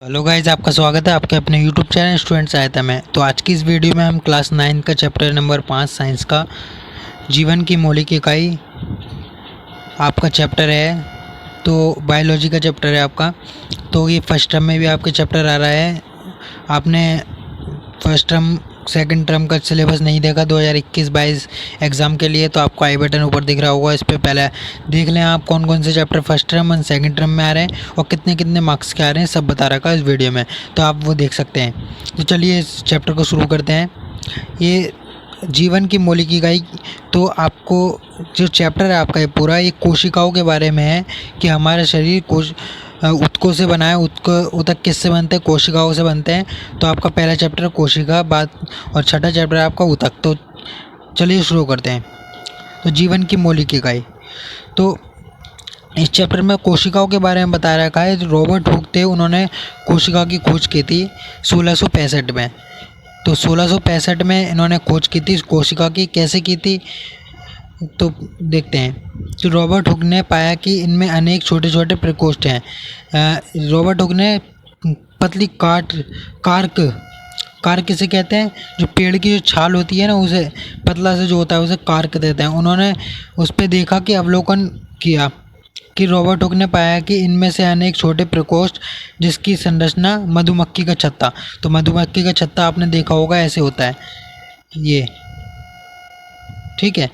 Hello guys, आपका स्वागत है आपके अपने यूट्यूब चैनल स्टूडेंट सहायता में। तो आज की इस वीडियो में हम क्लास 9 का चैप्टर नंबर 5 साइंस का जीवन की मौलिक इकाई आपका चैप्टर है। तो बायोलॉजी का चैप्टर है आपका। तो ये फर्स्ट टर्म में भी आपके चैप्टर आ रहा है। आपने फर्स्ट टर्म सेकंड टर्म का सिलेबस नहीं देखा 2021-22 एग्ज़ाम के लिए, तो आपको आई बटन ऊपर दिख रहा होगा, इस पर पहले देख लें आप कौन कौन से चैप्टर फर्स्ट टर्म और सेकंड टर्म में आ रहे हैं और कितने कितने मार्क्स के आ रहे हैं, सब बता रखा है इस वीडियो में, तो आप वो देख सकते हैं। तो चलिए इस चैप्टर को शुरू करते हैं। ये जीवन की मौलिक इकाई, तो आपको जो चैप्टर है आपका ये पूरा ये कोशिकाओं के बारे में है कि हमारा शरीर ऊतकों से बना है। ऊतक किससे बनते हैं? कोशिकाओं से बनते हैं। तो आपका पहला चैप्टर कोशिका बात और छठा चैप्टर है आपका ऊतक। तो चलिए शुरू करते हैं। तो जीवन की मौलिक इकाई, तो इस चैप्टर में कोशिकाओं के बारे में बता रखा है। जो रॉबर्ट हुक थे उन्होंने कोशिका की खोज की थी 1665 में। तो 1665 में इन्होंने खोज की थी कोशिका की। कैसे की थी तो देखते हैं। तो रॉबर्ट हुक ने पाया कि इनमें अनेक छोटे छोटे प्रकोष्ठ हैं। रॉबर्ट हुक ने पतली कार्क किसे कहते हैं? जो पेड़ की जो छाल होती है ना, उसे पतला से जो होता है उसे कार्क देते हैं। उन्होंने उस पर देखा कि अवलोकन किया कि रॉबर्ट हुक ने पाया कि इनमें से अनेक छोटे प्रकोष्ठ जिसकी संरचना मधुमक्खी का छत्ता। तो मधुमक्खी का छत्ता आपने देखा होगा, ऐसे होता है ये, ठीक है।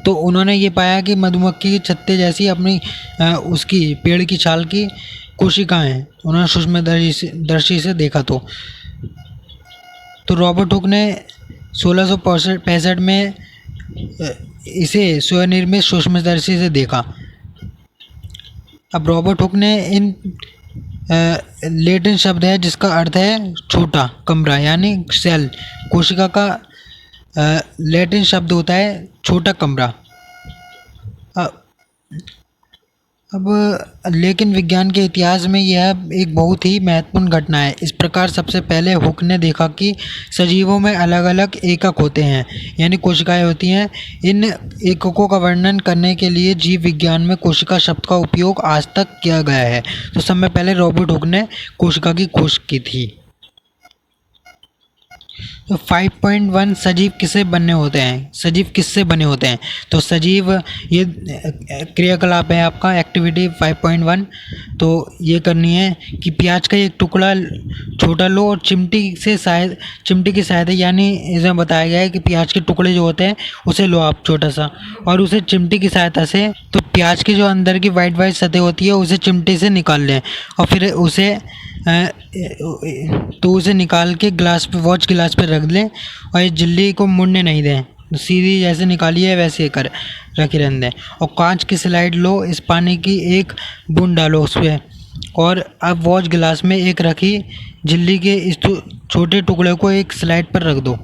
तो उन्होंने ये पाया कि मधुमक्खी के छत्ते जैसी अपनी उसकी पेड़ की छाल की कोशिकाएं हैं। उन्होंने सूक्ष्मदर्शी से देखा। तो रॉबर्ट हुक ने 1665 में इसे स्वनिर्मित सूक्ष्मदर्शी से देखा। अब रॉबर्ट हुक ने इन लेटिन शब्द है जिसका अर्थ है छोटा कमरा यानी सेल। कोशिका का लैटिन शब्द होता है छोटा कमरा। अब लेकिन विज्ञान के इतिहास में यह एक बहुत ही महत्वपूर्ण घटना है। इस प्रकार सबसे पहले हुक ने देखा कि सजीवों में अलग अलग एकक होते हैं यानी कोशिकाएं होती हैं। इन एककों का वर्णन करने के लिए जीव विज्ञान में कोशिका शब्द का उपयोग आज तक किया गया है। तो समय पहले रॉबर्ट हुक ने कोशिका की खोज की थी। तो 5.1 सजीव किससे बने होते हैं? सजीव किससे बने होते हैं? तो सजीव ये क्रियाकलाप है आपका एक्टिविटी 5.1। तो ये करनी है कि प्याज का एक टुकड़ा छोटा लो और चिमटी की सहायता यानी इसमें बताया गया है कि प्याज के टुकड़े जो होते हैं उसे लो आप छोटा सा, और उसे चिमटी की सहायता से, तो प्याज की जो अंदर की वाइट सतह होती है उसे चिमटी से निकाल लें और फिर उसे निकाल के वॉच गिलास पे रख लें और इस झिल्ली को मुड़ने नहीं दें। सीधी जैसे निकाली है वैसे रखी रहने दें। और कांच की स्लाइड लो, इस पानी की एक बूंद डालो उस पर, और अब वॉच गिलास में एक रखी झिल्ली के इस छोटे टुकड़े को एक स्लाइड पर रख दो।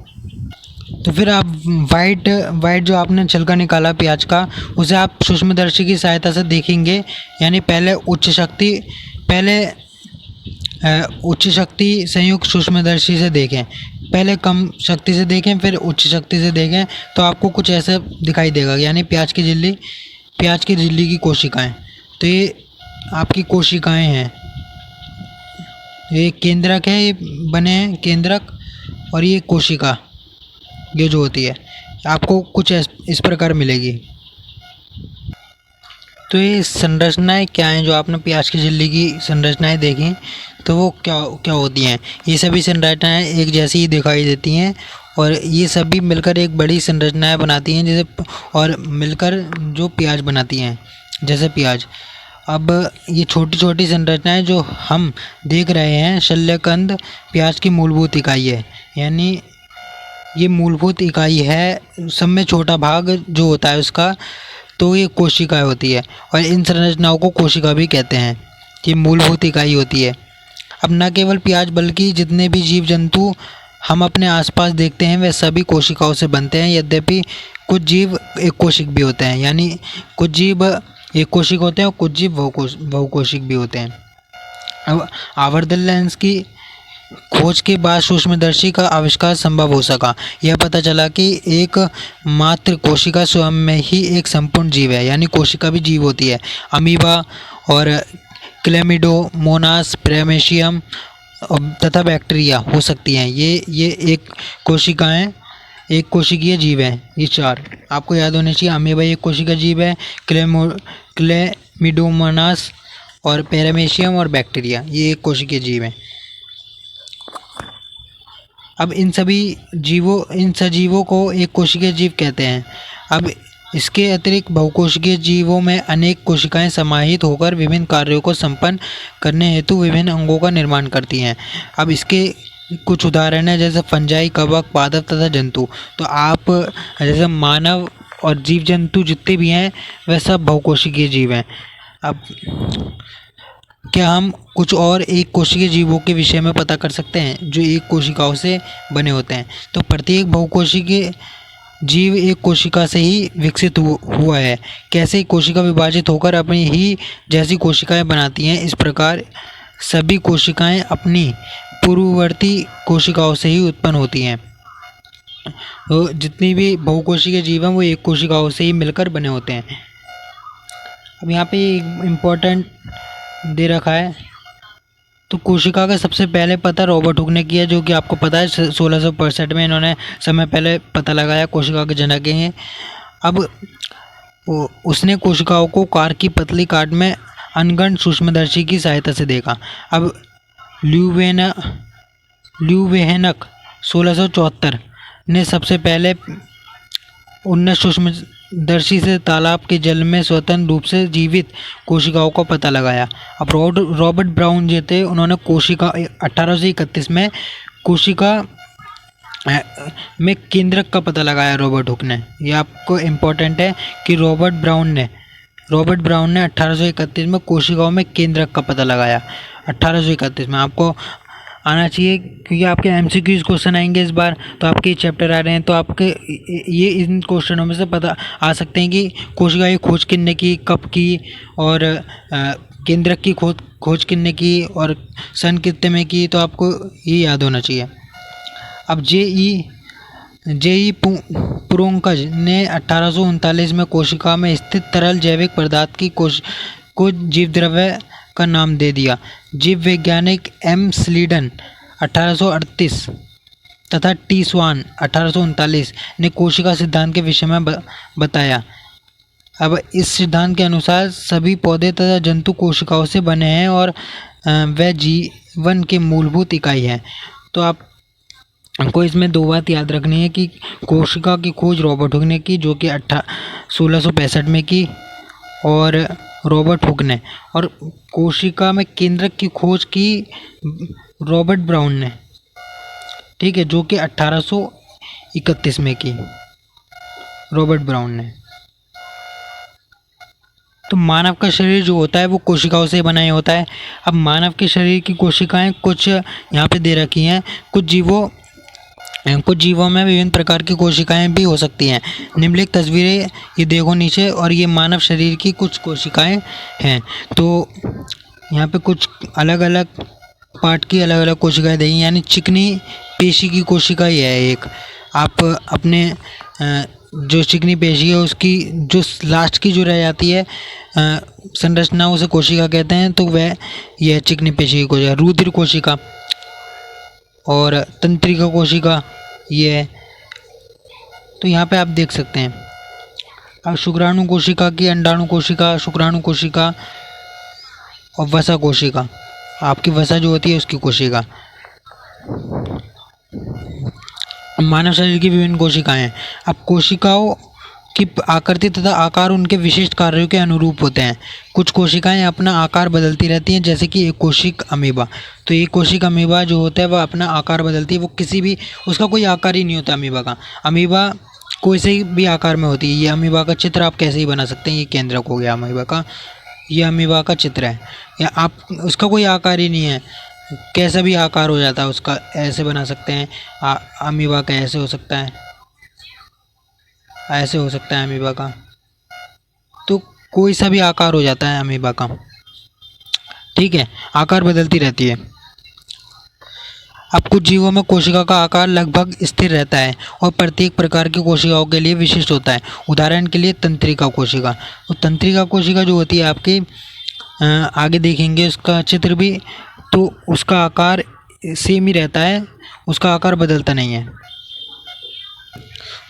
तो फिर आप वाइट जो आपने छिलका निकाला प्याज का, उसे आप सूक्ष्मदर्शी की सहायता से देखेंगे। यानी पहले उच्च शक्ति संयुक्त सूक्ष्मदर्शी से देखें, पहले कम शक्ति से देखें फिर उच्च शक्ति से देखें, तो आपको कुछ ऐसा दिखाई देगा। यानी प्याज की झिल्ली की कोशिकाएं। तो ये आपकी कोशिकाएं हैं। ये केंद्रक है, ये बने हैं केंद्रक, और ये कोशिका ये जो होती है आपको कुछ इस प्रकार मिलेगी। तो ये संरचनाएं क्या हैं? जो आपने प्याज की झिल्ली की संरचनाएं देखी तो वो क्या होती हैं? ये सभी संरचनाएं एक जैसी ही दिखाई देती हैं और ये सभी मिलकर एक बड़ी संरचनाएं बनाती हैं, जैसे और मिलकर जो प्याज बनाती हैं जैसे प्याज। अब ये छोटी छोटी संरचनाएं जो हम देख रहे हैं, शल्यकंद प्याज की मूलभूत इकाई है। यानी ये मूलभूत इकाई है, सब में छोटा भाग जो होता है उसका, तो ये कोशिका होती है और इन संरचनाओं को कोशिका भी कहते हैं। ये मूलभूत इकाई होती है। अब न केवल प्याज बल्कि जितने भी जीव जंतु हम अपने आसपास देखते हैं वे सभी कोशिकाओं से बनते हैं। यद्यपि कुछ जीव एक कोशिक भी होते हैं, यानी कुछ जीव एक कोशिक होते हैं और कुछ जीव बहुकोशिक भी होते हैं। अब आवर्धन लेंस की खोज के बाद सूक्ष्मदर्शी का आविष्कार संभव हो सका। यह पता चला कि एक मात्र कोशिका स्वयं में ही एक संपूर्ण जीव है। यानी कोशिका भी जीव होती है। अमीबा और क्लेमिडोमोनास, प्रेमेशियम तथा बैक्टीरिया हो सकती हैं। ये एक कोशिकीय जीव है। ये चार आपको याद होने चाहिए। अमीबा एक कोशिकीय जीव है, क्लेमिडोमोनास और पैरामेशियम और बैक्टीरिया ये एक कोशिकीय जीव हैं। अब इन सजीवों को एक कोशिकीय जीव कहते हैं। अब इसके अतिरिक्त बहुकोशिकीय जीवों में अनेक कोशिकाएं समाहित होकर विभिन्न कार्यों को संपन्न करने हेतु विभिन्न अंगों का निर्माण करती हैं। अब इसके कुछ उदाहरण हैं जैसे फंजाई, कवक, पादप तथा जंतु। तो आप जैसे मानव और जीव जंतु जितने भी हैं वह सब बहुकोशिकीय जीव हैं। अब क्या हम कुछ और एक कोशिकीय जीवों के विषय में पता कर सकते हैं जो एक कोशिकाओं से बने होते हैं? तो प्रत्येक बहुकोशिकीय जीव एक कोशिका से ही विकसित हुआ है। कैसे कोशिका विभाजित होकर अपनी ही जैसी कोशिकाएं बनाती हैं, इस प्रकार सभी कोशिकाएं अपनी पूर्ववर्ती कोशिकाओं से ही उत्पन्न होती हैं। तो जितनी भी बहुकोशिकीय जीव हैं वो एक कोशिकाओं से ही मिलकर बने होते हैं। अब यहाँ पे इम्पोर्टेंट दे रखा है। तो कोशिका का सबसे पहले पता रॉबर्ट हुक ने किया, जो कि आपको पता है 1665 में इन्होंने समय पहले पता लगाया, कोशिका के जनक हैं। अब उसने कोशिकाओं को कार की पतली काट में अनगढ़ सूक्ष्मदर्शी की सहायता से देखा। अब ल्यूवेनक 1674 ने सबसे पहले उन्नत सूक्ष्मदर्शी से तालाब के जल में स्वतंत्र रूप से जीवित कोशिकाओं का पता लगाया। अब रॉबर्ट ब्राउन जो थे उन्होंने 1831 में कोशिका में केंद्रक का पता लगाया रॉबर्ट हुक ने। ये आपको इम्पोर्टेंट है कि रॉबर्ट ब्राउन ने 1831 में कोशिकाओं में केंद्रक का पता लगाया। 1831 में आपको आना चाहिए क्योंकि आपके MCQs क्वेश्चन आएंगे इस बार। तो आपके चैप्टर आ रहे हैं तो आपके ये इन क्वेश्चनों में से पता आ सकते हैं कि कोशिका की खोज किसने की, कब की, और केंद्रक की खोज किसने की और सन कितने में की। तो आपको ये याद होना चाहिए। अब जे.ई. पुरोंकज ने 1839 में कोशिका में स्थित तरल जैविक पदार्थ को जीव द्रव्य का नाम दे दिया। जीव वैज्ञानिक M. स्लीडन 1838 तथा T. स्वान 1839 ने कोशिका सिद्धांत के विषय में बताया। अब इस सिद्धांत के अनुसार सभी पौधे तथा जंतु कोशिकाओं से बने हैं और वे जीवन के मूलभूत इकाई हैं। तो आपको इसमें दो बात याद रखनी है कि कोशिका की खोज रॉबर्ट हुक ने की, जो कि 1665 में की, और रॉबर्ट हुक ने, और कोशिका में केंद्रक की खोज की रॉबर्ट ब्राउन ने, ठीक है, जो कि 1831 में की रॉबर्ट ब्राउन ने। तो मानव का शरीर जो होता है वो कोशिकाओं से बना ही होता है। अब मानव के शरीर की कोशिकाएं कुछ यहाँ पे दे रखी हैं। कुछ जीवों में विभिन्न प्रकार की कोशिकाएं भी हो सकती हैं। निम्नलिखित तस्वीरें ये देखो नीचे, और ये मानव शरीर की कुछ कोशिकाएं हैं। तो यहाँ पे कुछ अलग अलग पार्ट की अलग अलग कोशिकाएं देंगी, यानी चिकनी पेशी की कोशिका ही है एक। आप अपने जो चिकनी पेशी है उसकी जो लास्ट की जो रह जाती है संरचना, उसे कोशिका कहते हैं। तो वह यह चिकनी पेशी की कोशिका, रुधिर कोशिका और तंत्रिका कोशिका ये है। तो यहाँ पे आप देख सकते हैं। अब शुक्राणु कोशिका की अंडाणु कोशिका, शुक्राणु कोशिका और वसा कोशिका, आपकी वसा जो होती है उसकी कोशिका। मानव शरीर की विभिन्न कोशिकाएं हैं। अब कोशिकाओं की आकृति तथा आकार उनके विशिष्ट कार्यों के अनुरूप होते हैं। कुछ कोशिकाएं अपना आकार बदलती रहती हैं, जैसे कि एक कोशिक अमीबा। तो एक कोशिक अमीबा जो होता है वह अपना आकार बदलती है। वो उसका कोई आकार ही नहीं होता अमीबा का। अमीबा कोई से भी आकार में होती है। ये अमीबा का चित्र आप कैसे ही बना सकते हैं। ये केंद्रक हो गया अमीबा का, ये अमीबा का चित्र है। या आप उसका कोई आकार ही नहीं है, कैसा भी आकार हो जाता है उसका, ऐसे बना सकते हैं। अमीबा का ऐसे हो सकता है, ऐसे हो सकता है अमीबा का। तो कोई सा भी आकार हो जाता है अमीबा का, ठीक है, आकार बदलती रहती है। अब कुछ जीवों में कोशिका का आकार लगभग स्थिर रहता है और प्रत्येक प्रकार की कोशिकाओं के लिए विशिष्ट होता है। उदाहरण के लिए तंत्रिका कोशिका। तो तंत्रिका कोशिका जो होती है आपकी, आगे देखेंगे उसका चित्र भी, तो उसका आकार सेम ही रहता है, उसका आकार बदलता नहीं है।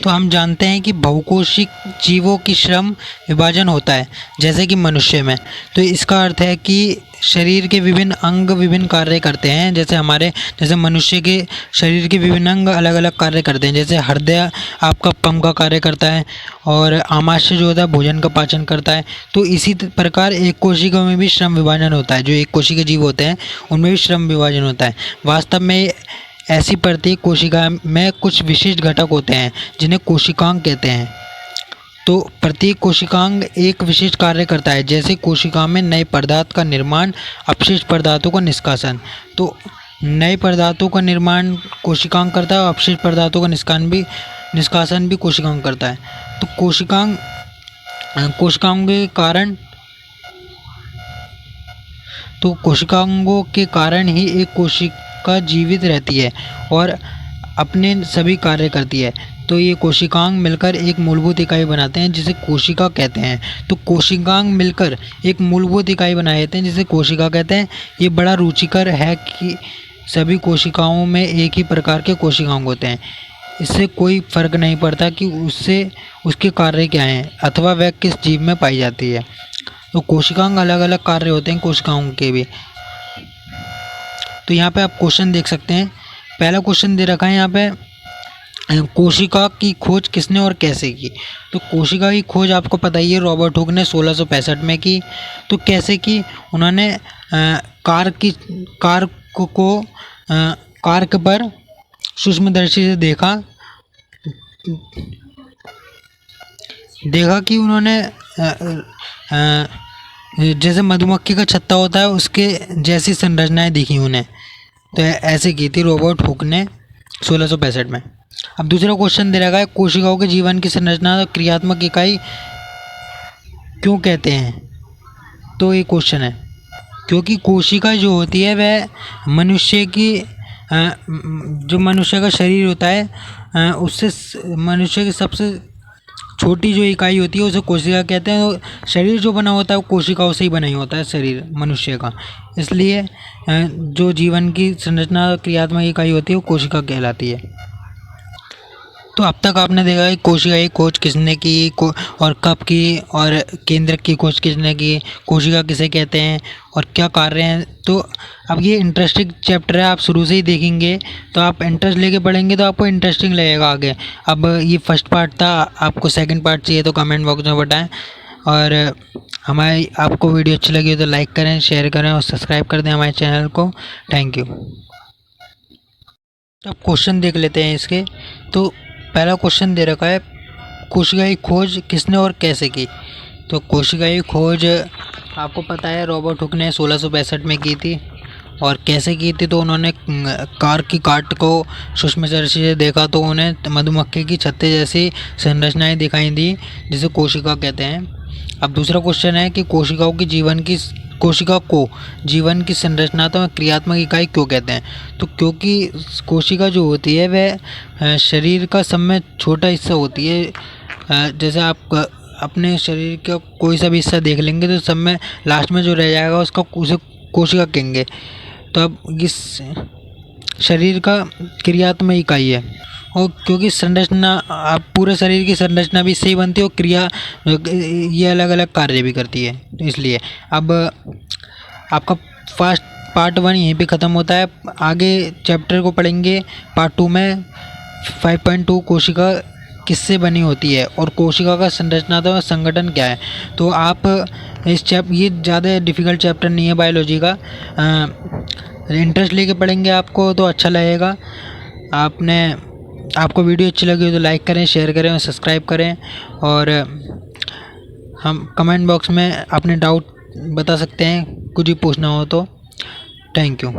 तो हम जानते हैं कि बहुकोशिक जीवों की श्रम विभाजन होता है जैसे कि मनुष्य में। तो इसका अर्थ है कि शरीर के विभिन्न अंग विभिन्न कार्य करते हैं। जैसे मनुष्य के शरीर के विभिन्न अंग अलग अलग कार्य करते हैं। जैसे हृदय आपका पंप का कार्य करता है और आमाशय जो होता है भोजन का पाचन करता है। तो इसी प्रकार एक कोशिका में भी श्रम विभाजन होता है। जो एक कोशिका जीव होते हैं उनमें भी श्रम विभाजन होता है। वास्तव में ऐसी प्रत्येक कोशिका में कुछ विशिष्ट घटक होते हैं जिन्हें कोशिकांग कहते हैं। तो प्रत्येक कोशिकांग एक विशिष्ट कार्य करता है। जैसे कोशिका में नए पदार्थ का निर्माण, अपशिष्ट पदार्थों का निष्कासन। तो नए पदार्थों का निर्माण कोशिकांग करता है और अपशिष्ट पदार्थों का निष्कासन भी कोशिकांग करता है। तो कोशिकांगों के कारण ही एक कोशिका जीवित रहती है और अपने सभी कार्य करती है। तो ये कोशिकांग मिलकर एक मूलभूत इकाई बनाते हैं जिसे कोशिका कहते हैं। तो कोशिकांग मिलकर एक मूलभूत इकाई बना देते हैं जिसे कोशिका कहते हैं। ये बड़ा रुचिकर है कि सभी कोशिकाओं में एक ही प्रकार के कोशिकांग होते हैं। इससे कोई फर्क नहीं पड़ता कि उसके कार्य क्या हैं अथवा वह किस जीव में पाई जाती है। तो कोशिकांग अलग अलग कार्य होते हैं कोशिकाओं के भी। तो यहाँ पे आप क्वेश्चन देख सकते हैं। पहला क्वेश्चन दे रखा है यहाँ पे, कोशिका की खोज किसने और कैसे की। तो कोशिका की खोज आपको पता ही है, रॉबर्ट हुक ने 1665 में की। तो कैसे की, उन्होंने कार्क पर सूक्ष्मदर्शी से देखा कि उन्होंने जैसे मधुमक्खी का छत्ता होता है उसके जैसी संरचनाएं दिखी उन्हें। तो ऐसे की थी रॉबर्ट हुक ने 1665 में। अब दूसरा क्वेश्चन दे रखा है, कोशिकाओं के जीवन की संरचना तो क्रियात्मक इकाई क्यों कहते हैं। तो ये क्वेश्चन है क्योंकि कोशिका जो होती है वह जो मनुष्य का शरीर होता है उससे मनुष्य की सबसे छोटी जो इकाई होती है उसे कोशिका कहते हैं। तो शरीर जो बना होता है वो कोशिकाओं से ही बना ही होता है शरीर मनुष्य का। इसलिए जो जीवन की संरचना क्रियात्मक इकाई होती है वो कोशिका कहलाती है। तो अब तक आपने देखा कि कोशिका की खोज किसने की और कब की, और केंद्रक की खोज किसने की, कोशिका किसे कहते हैं और क्या कार्य हैं। तो अब ये इंटरेस्टिंग चैप्टर है, आप शुरू से ही देखेंगे तो आप इंटरेस्ट लेके पढ़ेंगे तो आपको इंटरेस्टिंग लगेगा आगे। अब ये फर्स्ट पार्ट था, आपको सेकंड पार्ट चाहिए तो कमेंट बॉक्स में बताएं। और हमारी आपको वीडियो अच्छी लगी हो तो लाइक करें, शेयर करें और सब्सक्राइब कर दें हमारे चैनल को। Thank you. तो अब क्वेश्चन देख लेते हैं इसके। तो पहला क्वेश्चन दे रखा है, कोशिका की खोज किसने और कैसे की। तो कोशिका की खोज आपको पता है रॉबर्ट हुक ने 1665 में की थी। और कैसे की थी, तो उन्होंने कार्क की काट को सूक्ष्मदर्शी से देखा तो उन्हें मधुमक्खी की छत्ते जैसी संरचनाएं दिखाई दी जिसे कोशिका कहते हैं। अब दूसरा क्वेश्चन है कि कोशिका को जीवन की संरचनात्मक क्रियात्मक इकाई क्यों कहते हैं। तो क्योंकि कोशिका जो होती है वह शरीर का सब में छोटा हिस्सा होती है। जैसे आप अपने शरीर का कोई सा भी हिस्सा देख लेंगे तो सब में लास्ट में जो रह जाएगा उसे कोशिका कहेंगे। तो अब इस शरीर का क्रियात्मक इकाई है। और क्योंकि संरचना आप पूरे शरीर की संरचना भी इससे ही बनती है और क्रिया ये अलग अलग कार्य भी करती है। तो इसलिए अब आपका फर्स्ट पार्ट 1 यहीं पे ख़त्म होता है। आगे चैप्टर को पढ़ेंगे पार्ट 2 में 5.2 कोशिका किससे बनी होती है और कोशिका का संरचनात्मक संगठन क्या है। तो आप ये ज़्यादा डिफ़िकल्ट चैप्टर नहीं है बायोलॉजी का, इंटरेस्ट लेके पढ़ेंगे आपको तो अच्छा लगेगा। आपको वीडियो अच्छी लगी हो तो लाइक करें, शेयर करें और सब्सक्राइब करें। और हम कमेंट बॉक्स में अपने डाउट बता सकते हैं, कुछ भी पूछना हो तो। Thank you.